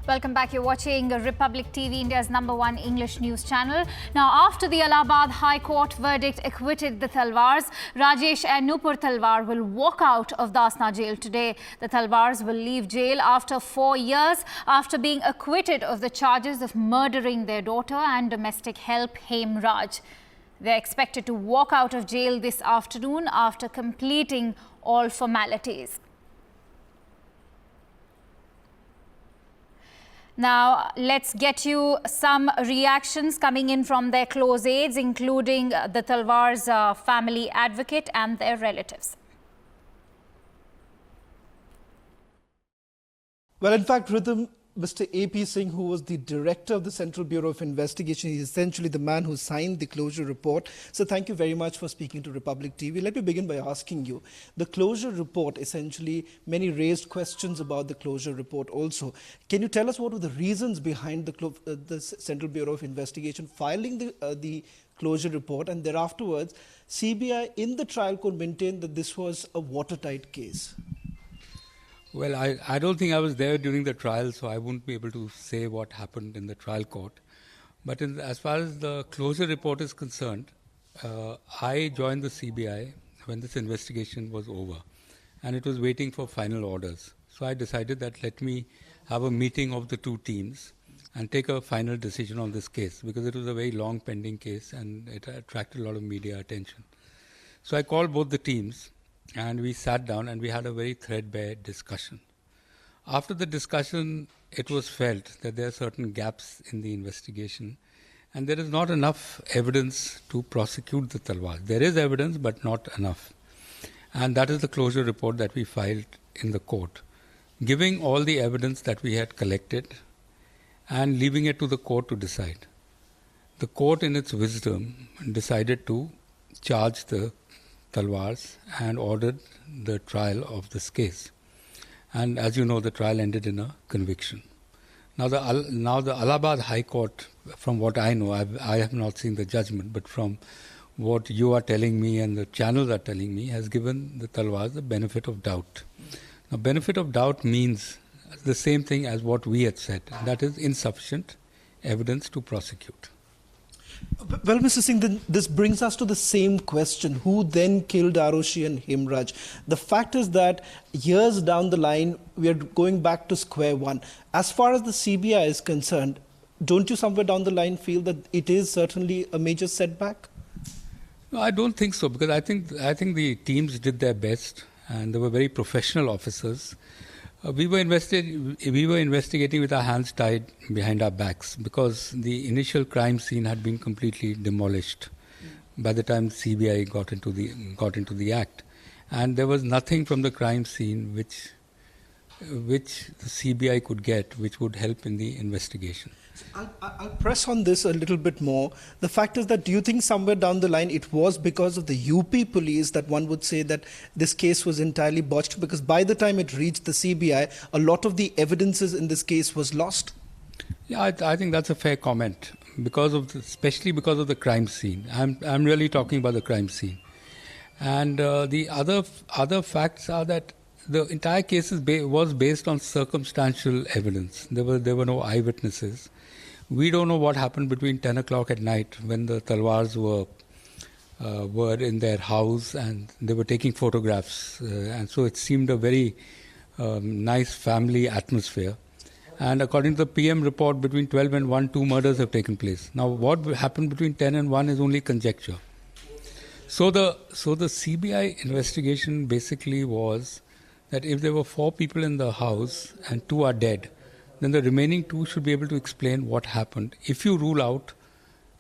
Welcome back. You're watching Republic TV, India's #1 English news channel. Now, after the Allahabad High Court verdict acquitted the Talwars, Rajesh and Nupur Talwar will walk out of Dasna jail today. The Talwars will leave jail after 4 years after being acquitted of the charges of murdering their daughter and domestic help Hem Raj. They're expected to walk out of jail this afternoon after completing all formalities. Now, let's get you some reactions coming in from their close aides, including the Talwar's family advocate and their relatives. Well, in fact, Rhythm, Mr. A.P. Singh, who was the director of the Central Bureau of Investigation, is essentially the man who signed the closure report. So thank you very much for speaking to Republic TV. Let me begin by asking you, the closure report, essentially, many raised questions about the closure report also. Can you tell us what were the reasons behind the Central Bureau of Investigation filing the closure report, and thereafterwards, CBI in the trial court maintained that this was a watertight case? Well, I don't think I was there during the trial, so I wouldn't be able to say what happened in the trial court. But as far as the closure report is concerned, I joined the CBI when this investigation was over, and it was waiting for final orders. So I decided that let me have a meeting of the two teams and take a final decision on this case, because it was a very long pending case and it attracted a lot of media attention. So I called both the teams, and we sat down and we had a very threadbare discussion. After the discussion, it was felt that there are certain gaps in the investigation and there is not enough evidence to prosecute the Talwars. There is evidence, but not enough. And that is the closure report that we filed in the court, giving all the evidence that we had collected and leaving it to the court to decide. The court, in its wisdom, decided to charge the Talwars and ordered the trial of this case. And as you know, the trial ended in a conviction. Now the Allahabad High Court, from what I know, I have not seen the judgment, but from what you are telling me and the channels are telling me, has given the Talwars the benefit of doubt. Now, benefit of doubt means the same thing as what we had said, that is insufficient evidence to prosecute. Well, Mr. Singh, then this brings us to the same question. Who then killed Aarushi and Hem Raj? The fact is that years down the line, we are going back to square one. As far as the CBI is concerned, don't you somewhere down the line feel that it is certainly a major setback? No, I don't think so, because I think the teams did their best and they were very professional officers. We were investigating with our hands tied behind our backs, because the initial crime scene had been completely demolished by the time CBI got into the act, and there was nothing from the crime scene which the CBI could get which would help in the investigation. I'll press on this a little bit more. The fact is that, do you think somewhere down the line it was because of the UP police that one would say that this case was entirely botched? Because by the time it reached the CBI, a lot of the evidences in this case was lost. Yeah, I think that's a fair comment, especially because of the crime scene. I'm really talking about the crime scene. And the other facts are that the entire case was based on circumstantial evidence. There were no eyewitnesses. We don't know what happened between 10 o'clock at night when the Talwars were in their house and they were taking photographs. And so it seemed a very nice family atmosphere. And according to the PM report, between 12 and 1, 2 murders have taken place. Now, what happened between 10 and 1 is only conjecture. So the CBI investigation basically was that if there were 4 people in the house and 2 are dead, then the remaining 2 should be able to explain what happened if you rule out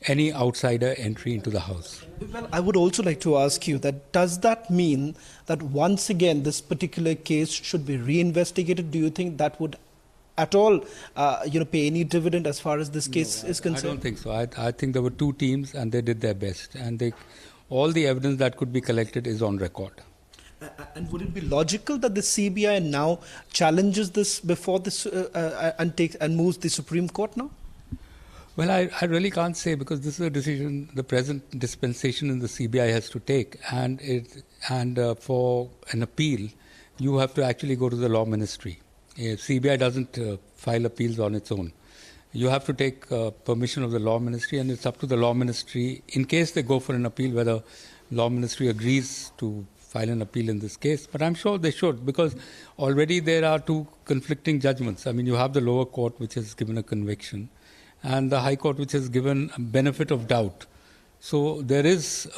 any outsider entry into the house. Well, I would also like to ask you that, does that mean that once again this particular case should be reinvestigated? Do you think that would at all pay any dividend as far as this case is concerned? I don't think so. I think there were 2 teams and they did their best, and all the evidence that could be collected is on record. And would it be logical that the CBI now challenges this before this and moves the Supreme Court now? Well, I really can't say, because this is a decision the present dispensation in the CBI has to take, and for an appeal, you have to actually go to the law ministry. CBI doesn't file appeals on its own. You have to take permission of the Law Ministry, and it's up to the Law Ministry, in case they go for an appeal, whether Law Ministry agrees to file an appeal in this case. But I'm sure they should, because already there are two conflicting judgments. I mean, you have the lower court, which has given a conviction, and the High Court, which has given a benefit of doubt. So there is,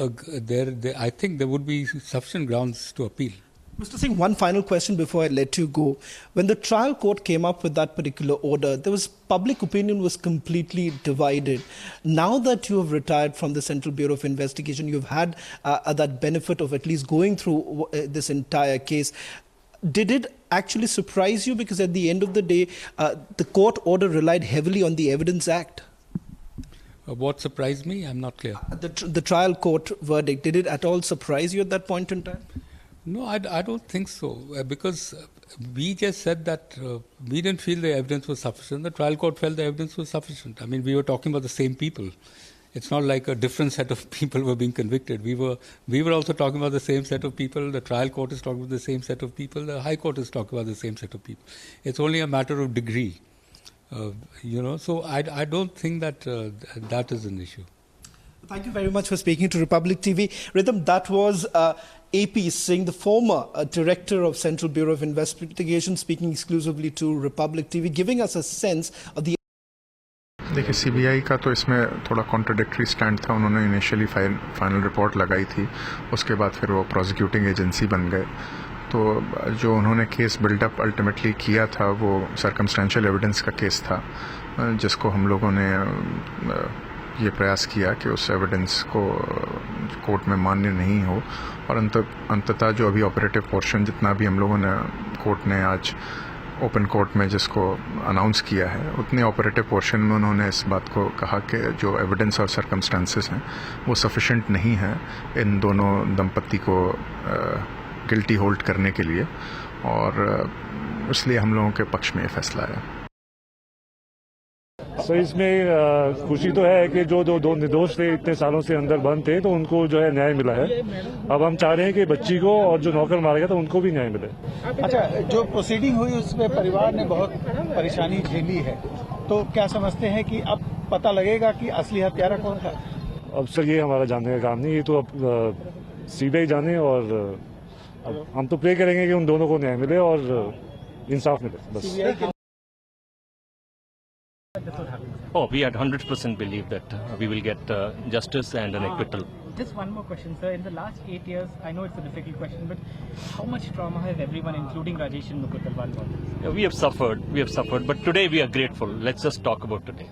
I think there would be sufficient grounds to appeal. Mr. Singh, one final question before I let you go. When the trial court came up with that particular order, there was public opinion was completely divided. Now that you have retired from the Central Bureau of Investigation, you've had that benefit of at least going through this entire case. Did it actually surprise you? Because at the end of the day, the court order relied heavily on the Evidence Act. What surprised me? I'm not clear. The trial court verdict, did it at all surprise you at that point in time? No, I don't think so, because we just said that we didn't feel the evidence was sufficient. The trial court felt the evidence was sufficient. I mean, we were talking about the same people. It's not like a different set of people were being convicted. We were also talking about the same set of people. The trial court is talking about the same set of people. The High Court is talking about the same set of people. It's only a matter of degree, So I don't think that that is an issue. Thank you very much for speaking to Republic TV. Rhythm, that was AP Singh, the former director of Central Bureau of Investigation, speaking exclusively to Republic TV, giving us a sense of the... देखिए CBI का तो इसमें थोड़ा contradictory stand था. उन्होंने initially final report लगाई थी, उसके बाद फिर वो प्रोसिक्यूटिंग एजेंसी बन गए. तो जो उन्होंने केस बिल्डअप अल्टीमेटली किया था वो सर्कमस्टेंशियल एविडेंस का केस था, जिसको हम लोगों ने ये प्रयास किया कि उस एविडेंस को कोर्ट में मान्य नहीं हो. और अंततः जो अभी ऑपरेटिव पोर्शन जितना भी हम लोगों ने कोर्ट ने आज ओपन कोर्ट में जिसको अनाउंस किया है, उतने ऑपरेटिव पोर्शन में उन्होंने इस बात को कहा कि जो एविडेंस और सर्कमस्टेंसेस हैं वो सफिशिएंट नहीं है इन दोनों दंपत्ति को गिल्टी होल्ड करने के लिए, और इसलिए हम लोगों के पक्ष में ये फैसला आया. सो इसमें खुशी तो है कि जो दो निर्दोष थे, इतने सालों से अंदर बंद थे, तो उनको जो है न्याय मिला है. अब हम चाह रहे हैं कि बच्ची को और जो नौकर मारा गया था उनको भी न्याय मिले. अच्छा, जो प्रोसीडिंग हुई उसमें परिवार ने बहुत परेशानी झेली है, तो क्या समझते हैं कि अब पता लगेगा कि असली हत्यारा कौन था? अब सर ये हमारा जानने का काम नहीं, ये तो अब सीबीआई जाने, और अब हम तो प्रे करेंगे कि उन दोनों को न्याय मिले और इंसाफ मिले बस. Oh, we had 100% believe that we will get justice and an acquittal. Just one more question, sir. In the last 8 years, I know it's a difficult question, but how much trauma has everyone, including Rajesh and Nupur Talwar, gone through? We have suffered, but today we are grateful. Let's just talk about today.